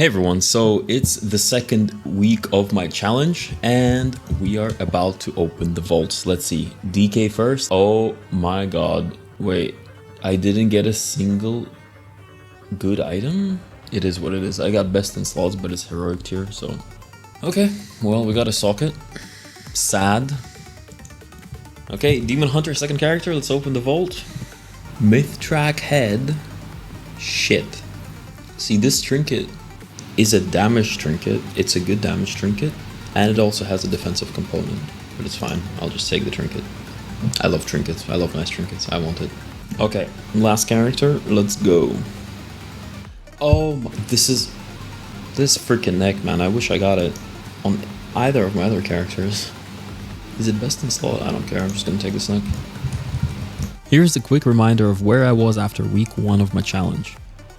Hey everyone, so it's the second week of my challenge and we are about to open the vaults. Let's see, DK first. Oh my god, wait, I didn't get a single good item? It is what it is. I got best in slots, but it's heroic tier, so. Okay, well, we got a socket. Sad. Okay, Demon Hunter, second character, let's open the vault. Myth track head. Shit. See, this trinket is a damage trinket. It's a good damage trinket, and it also has a defensive component, but it's fine. I'll just take the trinket. I love trinkets. I love nice trinkets. I want it. Okay, last character. Let's go. Oh, this freaking neck, man. I wish I got it on either of my other characters. Is it best in slot? I don't care. I'm just gonna take this neck. Here's a quick reminder of where I was after week 1 of my challenge.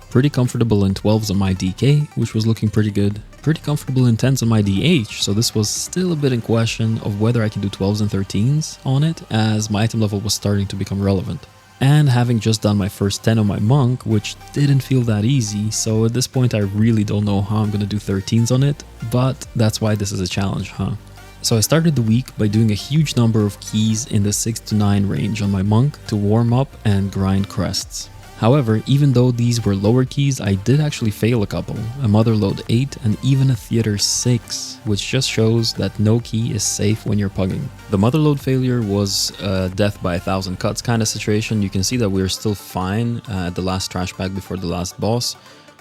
Pretty comfortable in 12s on my DK, which was looking pretty good. Pretty comfortable in 10s on my DH, so this was still a bit in question of whether I can do 12s and 13s on it, as my item level was starting to become relevant. And having just done my first 10 on my Monk, which didn't feel that easy, so at this point I really don't know how I'm gonna do 13s on it, but that's why this is a challenge, huh? So I started the week by doing a huge number of keys in the 6 to 9 range on my Monk to warm up and grind crests. However, even though these were lower keys, I did actually fail a couple, a Motherload 8 and even a Theater 6, which just shows that no key is safe when you're pugging. The Motherload failure was a death by 1,000 cuts kind of situation. You can see that we were still fine at the last trash bag before the last boss,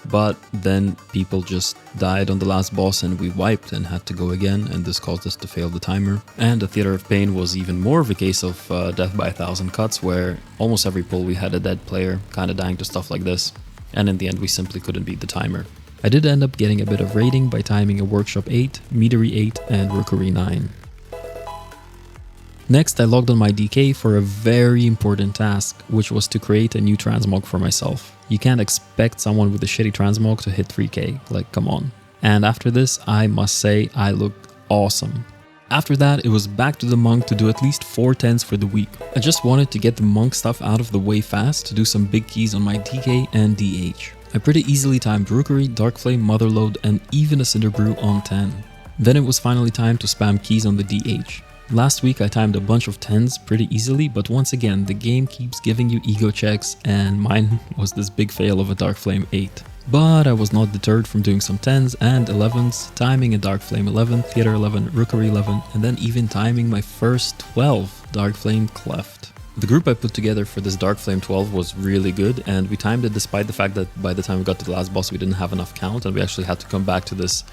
but then people just died on the last boss and we wiped and had to go again, and this caused us to fail the timer. And the Theater of Pain was even more of a case of death by 1,000 cuts, where almost every pull we had a dead player kind of dying to stuff like this, and in the end we simply couldn't beat the timer. I did end up getting a bit of rating by timing a Workshop 8, Meadery 8 and Rookery 9. Next, I logged on my DK for a very important task, which was to create a new Transmog for myself. You can't expect someone with a shitty Transmog to hit 3k, like come on. And after this, I must say I looked awesome. After that, it was back to the Monk to do at least 4 10s for the week. I just wanted to get the Monk stuff out of the way fast to do some big keys on my DK and DH. I pretty easily timed Rookery, Darkflame, Motherload and even a Cinderbrew on 10. Then it was finally time to spam keys on the DH. Last week I timed a bunch of 10s pretty easily, but once again the game keeps giving you ego checks and mine was this big fail of a Darkflame 8. But I was not deterred from doing some 10s and 11s, timing a Darkflame 11, Theater 11, Rookery 11 and then even timing my first 12 Darkflame Cleft. The group I put together for this Darkflame 12 was really good, and we timed it despite the fact that by the time we got to the last boss we didn't have enough count and we actually had to come back to this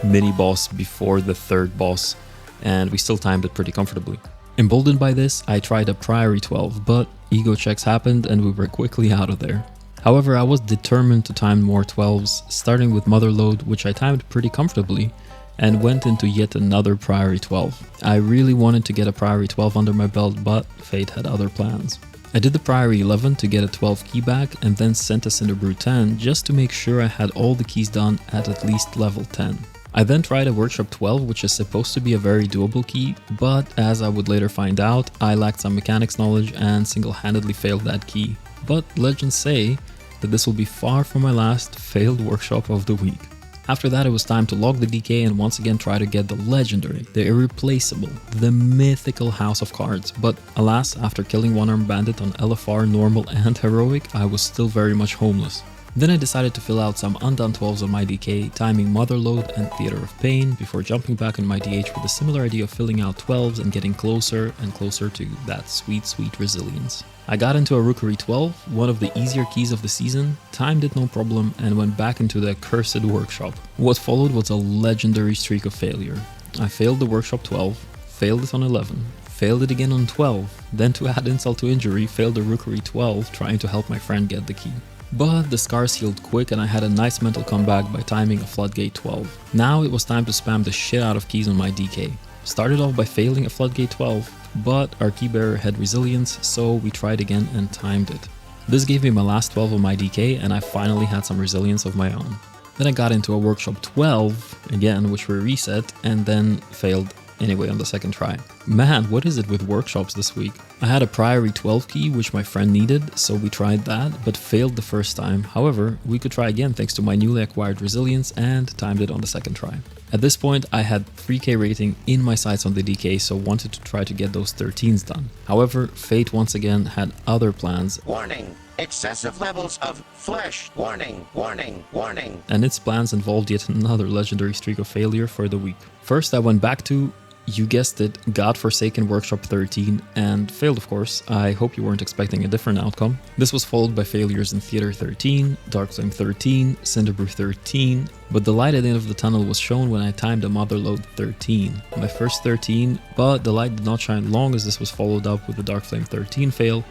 mini boss before the third boss, and we still timed it pretty comfortably. Emboldened by this, I tried a Priory 12, but ego checks happened and we were quickly out of there. However, I was determined to time more 12s, starting with Motherload, which I timed pretty comfortably, and went into yet another Priory 12. I really wanted to get a Priory 12 under my belt, but fate had other plans. I did the Priory 11 to get a 12 key back and then sent a Cinderbrew 10 just to make sure I had all the keys done at least level 10. I then tried a Workshop 12, which is supposed to be a very doable key, but as I would later find out, I lacked some mechanics knowledge and single-handedly failed that key. But legends say that this will be far from my last failed Workshop of the week. After that, it was time to log the DK and once again try to get the legendary, the irreplaceable, the mythical House of Cards, but alas, after killing one-armed bandit on LFR, normal and heroic, I was still very much homeless. Then I decided to fill out some undone 12s on my DK, timing Motherload and Theater of Pain, before jumping back on my DH with a similar idea of filling out 12s and getting closer and closer to that sweet, sweet resilience. I got into a Rookery 12, one of the easier keys of the season, timed it no problem, and went back into the cursed Workshop. What followed was a legendary streak of failure. I failed the Workshop 12, failed it on 11, failed it again on 12, then to add insult to injury, failed the Rookery 12 trying to help my friend get the key. But the scars healed quick and I had a nice mental comeback by timing a Floodgate 12. Now it was time to spam the shit out of keys on my DK. Started off by failing a Floodgate 12, but our keybearer had resilience, so we tried again and timed it. This gave me my last 12 on my DK and I finally had some resilience of my own. Then I got into a Workshop 12 again, which were reset, and then failed anyway on the second try. Man, what is it with workshops this week? I had a Priory 12 key which my friend needed, so we tried that, but failed the first time. However, we could try again thanks to my newly acquired resilience and timed it on the second try. At this point, I had 3k rating in my sights on the DK, so wanted to try to get those 13s done. However, fate once again had other plans. Warning! Excessive levels of flesh. Warning, warning, warning. And its plans involved yet another legendary streak of failure for the week. First, I went back to, you guessed it, godforsaken Workshop 13 and failed, of course. I hope you weren't expecting a different outcome. This was followed by failures in Theater 13, Darkflame 13, Cinderbrew 13, but the light at the end of the tunnel was shown when I timed a Motherload 13. My first 13, but the light did not shine long as this was followed up with the Darkflame 13 fail,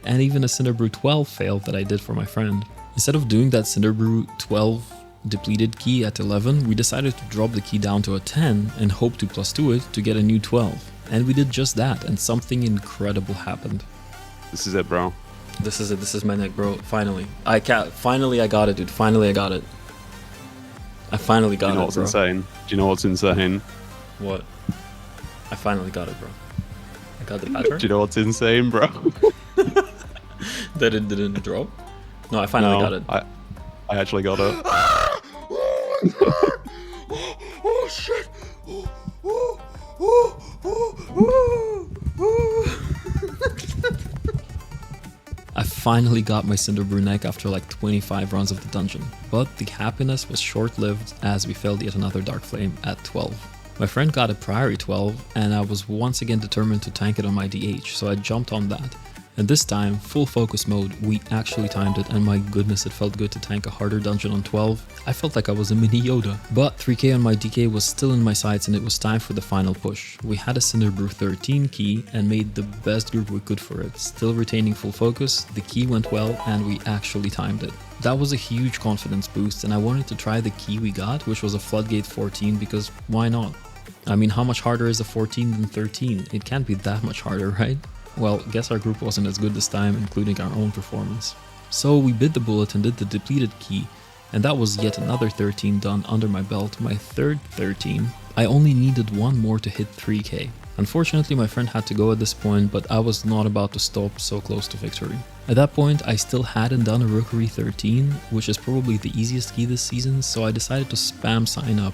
and even a Cinderbrew 12 fail that I did for my friend. Instead of doing that Cinderbrew 12 depleted key at 11, we decided to drop the key down to a 10 and hope to +2 it to get a new 12. And we did just that, and something incredible happened. This is it, bro. This is it, this is my neck, bro. Finally. Finally I got it, dude. Finally I got it. I finally got it, bro. Do you know what's insane? Do you know what's insane? What? I finally got it, bro. I got the pattern. Do you know what's insane, bro? That it didn't drop? No, I finally got it. I actually got it. Oh my god! Oh shit! I finally got my Cinderbrew neck after like 25 runs of the dungeon, but the happiness was short-lived as we failed yet another Dark Flame at 12. My friend got a Priory 12 and I was once again determined to tank it on my DH, so I jumped on that. And this time, full focus mode, we actually timed it, and my goodness, it felt good to tank a harder dungeon on 12. I felt like I was a mini Yoda. But 3k on my DK was still in my sights and it was time for the final push. We had a Cinderbrew 13 key and made the best group we could for it. Still retaining full focus, the key went well and we actually timed it. That was a huge confidence boost and I wanted to try the key we got, which was a Floodgate 14, because why not? I mean, how much harder is a 14 than 13? It can't be that much harder, right? Well, guess our group wasn't as good this time, including our own performance. So we bit the bullet and did the depleted key, and that was yet another 13 done under my belt, my third 13. I only needed one more to hit 3k. Unfortunately, my friend had to go at this point, but I was not about to stop so close to victory. At that point, I still hadn't done a Rookery 13, which is probably the easiest key this season, so I decided to spam sign up,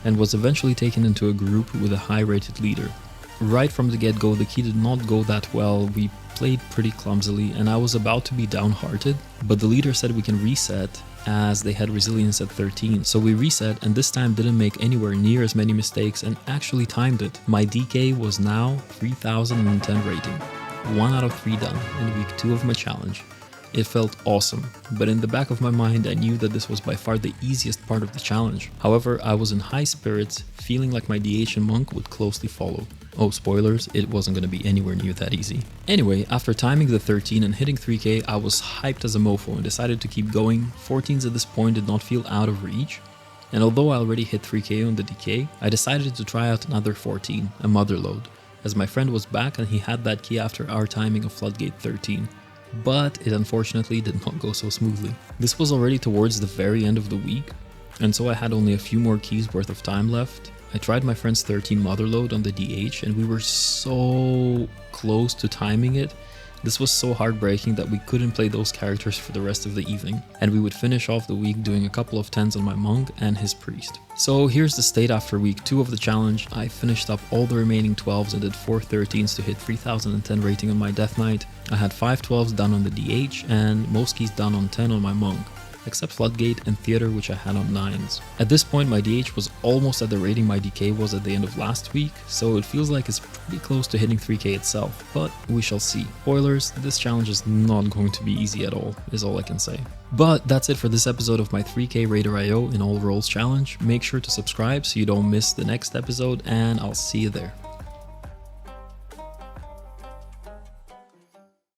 and was eventually taken into a group with a high-rated leader. Right from the get-go, the key did not go that well, we played pretty clumsily and I was about to be downhearted, but the leader said we can reset as they had resilience at 13. So we reset and this time didn't make anywhere near as many mistakes and actually timed it. My DK was now 3010 rating, 1 out of 3 done in week 2 of my challenge. It felt awesome, but in the back of my mind I knew that this was by far the easiest part of the challenge. However, I was in high spirits, feeling like my DH and Monk would closely follow. Oh, spoilers, it wasn't going to be anywhere near that easy. Anyway, after timing the 13 and hitting 3k, I was hyped as a mofo and decided to keep going. 14s at this point did not feel out of reach, and although I already hit 3k on the DK, I decided to try out another 14, a Motherload, as my friend was back and he had that key after our timing of Floodgate 13. But it unfortunately did not go so smoothly. This was already towards the very end of the week, and so I had only a few more keys worth of time left. I tried my friend's 13 Motherload on the DH and we were so close to timing it. This was so heartbreaking that we couldn't play those characters for the rest of the evening, and we would finish off the week doing a couple of 10s on my Monk and his Priest. So here's the state after week 2 of the challenge. I finished up all the remaining 12s and did 4 13s to hit 3010 rating on my Death Knight. I had 5 12s done on the DH and most keys done on 10 on my Monk, except Floodgate and Theater, which I had on 9s. At this point my DH was almost at the rating my DK was at the end of last week, so it feels like it's pretty close to hitting 3k itself, but we shall see. Spoilers, this challenge is not going to be easy at all, is all I can say. But that's it for this episode of my 3k Raider IO in all roles challenge. Make sure to subscribe so you don't miss the next episode, and I'll see you there.